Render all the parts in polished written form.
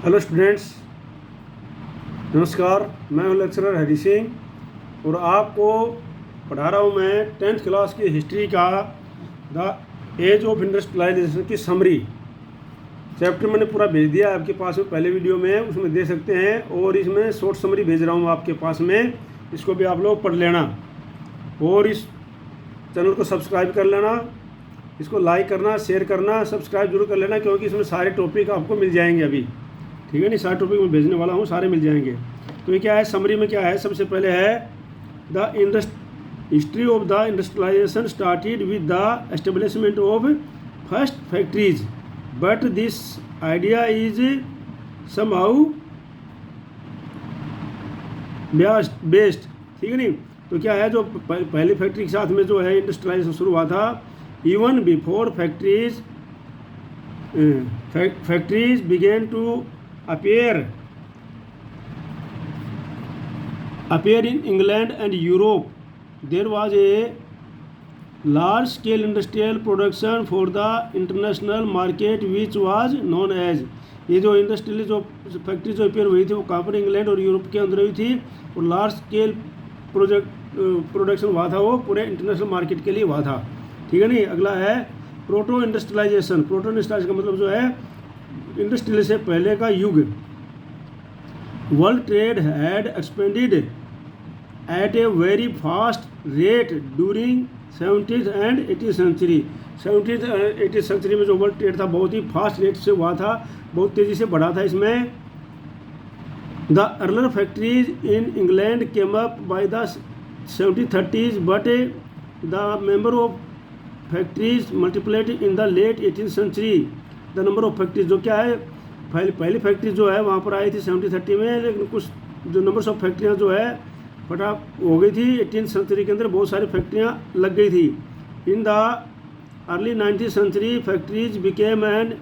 Hello students, नमस्कार। मैं हूं लेक्चरर हरी सिंह और आपको पढ़ा रहा हूं मैं 10th क्लास की हिस्ट्री का द एज ऑफ इंडस्ट्रियलाइजेशन की समरी। चैप्टर मैंने पूरा भेज दिया आपके पास में पहले वीडियो में, उसमें दे सकते हैं। और इसमें शॉर्ट समरी भेज रहा हूँ आपके पास में, इसको भी आप लोग पढ़ लेना। और इस चैनल को सब्सक्राइब कर लेना, इसको लाइक करना, शेयर करना, सब्सक्राइब जरूर कर लेना, क्योंकि इसमें सारे टॉपिक आपको मिल जाएंगे अभी। ठीक है, नहीं सारे टॉपिक मैं भेजने वाला हूँ, सारे मिल जाएंगे। तो ये क्या है, समरी में क्या है, सबसे पहले है the history of the industrialization started with the establishment of first factories but this idea is somehow based. ठीक है नहीं, तो क्या है, जो पहली फैक्ट्री के साथ में जो है इंडस्ट्रियलाइजेशन शुरू हुआ था, even before factories began to appear in England and Europe, there was a large scale industrial production for the international market which was known as। ये जो इंडस्ट्रियल जो फैक्ट्री जो अपेयर हुई थी वो कहाँ पर, इंग्लैंड और यूरोप के अंदर हुई थी। और लार्ज स्केल प्रोडक्शन हुआ था, वो पूरे इंटरनेशनल मार्केट के लिए हुआ था। ठीक है नहीं, अगला है प्रोटो इंडस्ट्रियलाइजेशन। प्रोटो इंडस्ट्रियलाइजेशन का मतलब जो है इंडस्ट्रियल से पहले का युग। World trade had expanded at a very fast rate during 17th and 18th century. 17th और 18th सेंचुरी में जो वर्ल्ड ट्रेड था बहुत ही फास्ट रेट से हुआ था, बहुत तेज़ी से बढ़ा था इसमें। The earlier factories in England came up by the 1730s but the member of factories multiplied in the late 18th century. The number of factories जो क्या है, पहली फैक्ट्री जो है वहाँ पर आई थी 1730 में, लेकिन कुछ जो नंबर्स ऑफ फैक्ट्रियाँ जो है फटा हो गई थी 18th सेंचुरी के अंदर, बहुत सारी फैक्ट्रियाँ लग गई थी। In the early 19th century factories became an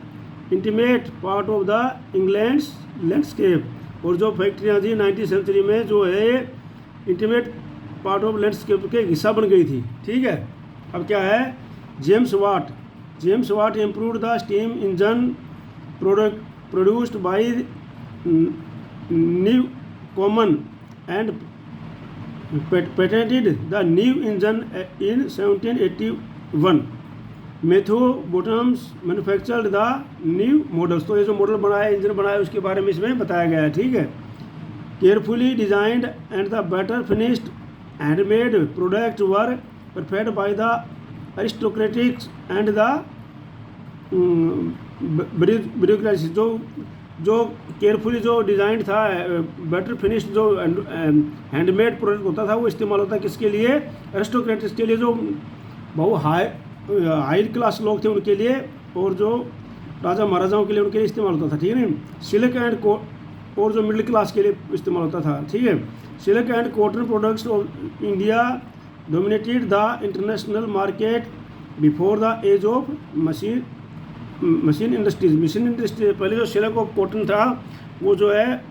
intimate part of the England's landscape. और जो फैक्ट्रियाँ थी 19th सेंचुरी में जो है इंटीमेट पार्ट ऑफ लैंडस्केप के हिस्सा बन गई थी। ठीक है, अब क्या है, James Watt improved the steam engine produced by Newcomen and patented the new engine in 1781। Matthew bottoms manufactured the new models. तो ये जो मॉडल बनाया, इंजन बनाया, उसके बारे में इसमें बताया गया है। ठीक है, carefully designed and the better finished handmade product were perfect by the aristocratics and the bureaucracy. जो केयरफुली जो डिज़ाइन था, बेटर फिनिश जो हैंडमेड प्रोडक्ट होता था, वो इस्तेमाल होता है किसके लिए, अरिस्टोक्रेटिक्स के लिए, जो बहुत हाई क्लास लोग थे उनके लिए, और जो राजा महाराजाओं के लिए उनके लिए इस्तेमाल होता था। ठीक है ना, सिल्क एंड और जो मिडिल क्लास के लिए इस्तेमाल होता था। ठीक है, silk and cotton products of India dominated the international market before the age of machine industry. पहले जो सिल्क और कॉटन था, वो जो है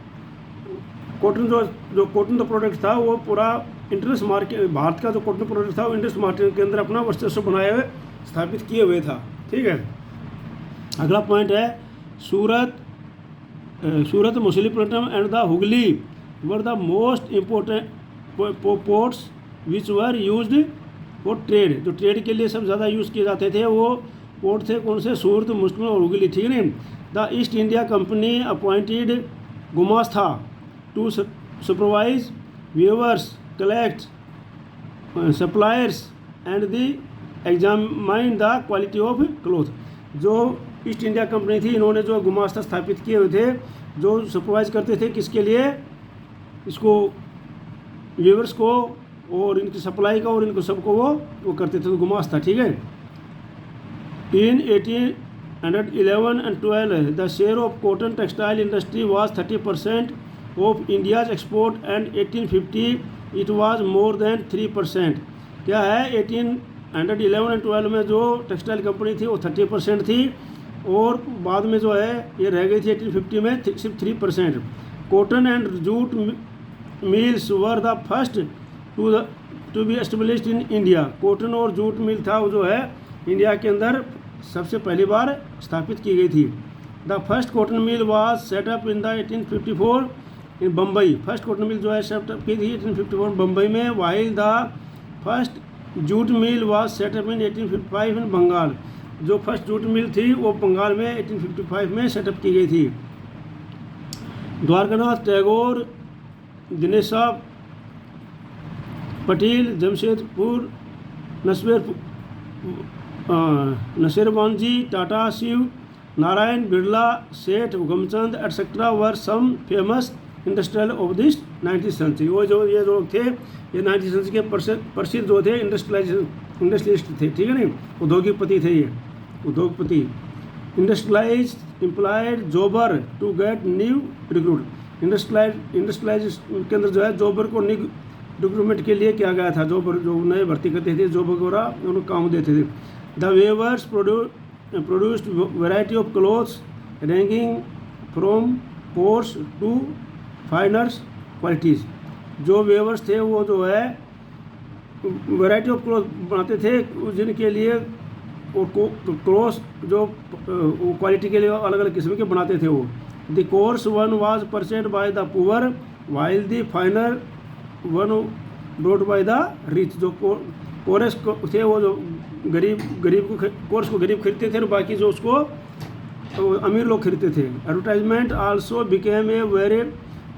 कॉटन जो कॉटन का प्रोडक्ट था, वो पूरा इंटरनेशनल मार्केट, भारत का जो कॉटन प्रोडक्ट था वो इंटरनेशनल मार्केट के अंदर अपना वर्चस्व बनाए हुए स्थापित किए हुए था। ठीक है, अगला पॉइंट है Surat Machilipatnam and the Hugli were the most important ports which were used for trade. जो ट्रेड के लिए सब ज़्यादा यूज़ किए जाते थे वो पोर्ट थे कौन से, सूरत, मुस्लिम और हुगली। ठीक है, the East India Company appointed gumasta to supervise weavers, collect suppliers and the examine the quality of cloth. जो ईस्ट इंडिया कंपनी थी, इन्होंने जो गुमास्ता स्थापित किए हुए थे, जो सुपरवाइज करते थे किसके लिए, इसको व्यूअर्स को और इनकी सप्लाई का और इनको सबको वो करते थे, तो गुमास्ता। ठीक है, इन 1811 and 12 the share of cotton textile industry was 30% of India's export and 1850 it was more than 3%। क्या है, 1811 and 12 में जो टेक्सटाइल कंपनी थी वो 30% थी, और बाद में जो है ये रह गई थी 1850 में सिर्फ 3%। Cotton and jute mills were the first to be established in India. Cotton और जूट मिल था वो जो है इंडिया के अंदर सबसे पहली बार स्थापित की गई थी। The first cotton mill was set up in the 1854 in Bombay. First cotton mill जो है सेटअप की थी 1854 बम्बई में। While the first jute mill was set up in 1855 in Bengal. जो फर्स्ट जूट मिल थी वो बंगाल में 1855 में सेटअप की गई थी। Dwarkanath Tagore, Dinesh Patel, Jamshedpur, नसीरवानजी, Tata, Shiv Narayan, Birla, Seth, Hukumchand etcetera were some famous industrial of this 19th century. वो जो ये लोग थे ये 19th सेंचुरी के प्रसिद्ध जो थे इंडस्ट्रियलिस्ट थे, ठीक है नहीं, उद्योगपति थे ये उद्योगपति। Industrialize employed jobber to get new recruit. Industrialize के अंदर जो है जॉबर को न्यू रिक्रूटमेंट के लिए किया गया था। जॉबर जो नए भर्ती करते थे जॉब वगैरह उनको काम देते थे। The weavers produced variety of clothes ranging from coarse to finers qualities. जो वेवर्स थे वो जो है वैरायटी ऑफ क्लोथ बनाते थे जिनके लिए क्लोथ्स जो क्वालिटी के लिए अलग अलग किस्म के बनाते थे वो। The coarse one was purchased by the poor while the finer one bought by the rich. जो कोर्स थे वो जो गरीब को कोर्स को गरीब खरीदते थे और बाकी जो उसको अमीर लोग खरीदते थे। Advertisement also became a very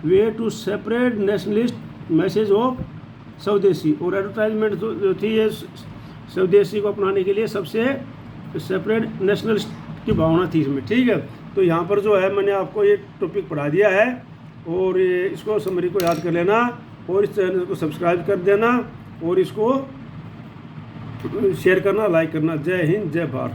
way to separate nationalist message of swadeshi. और एडवर्टाइजमेंट जो थी ये स्वदेशी को अपनाने के लिए सबसे सेपरेट नेशनलिस्ट की भावना थी इसमें, ठीक है। तो यहाँ पर जो है मैंने आपको ये टॉपिक पढ़ा दिया है और ये इसको समरी को याद कर लेना और इस चैनल को सब्सक्राइब कर देना और इसको शेयर करना, लाइक करना। जय हिंद, जय भारत।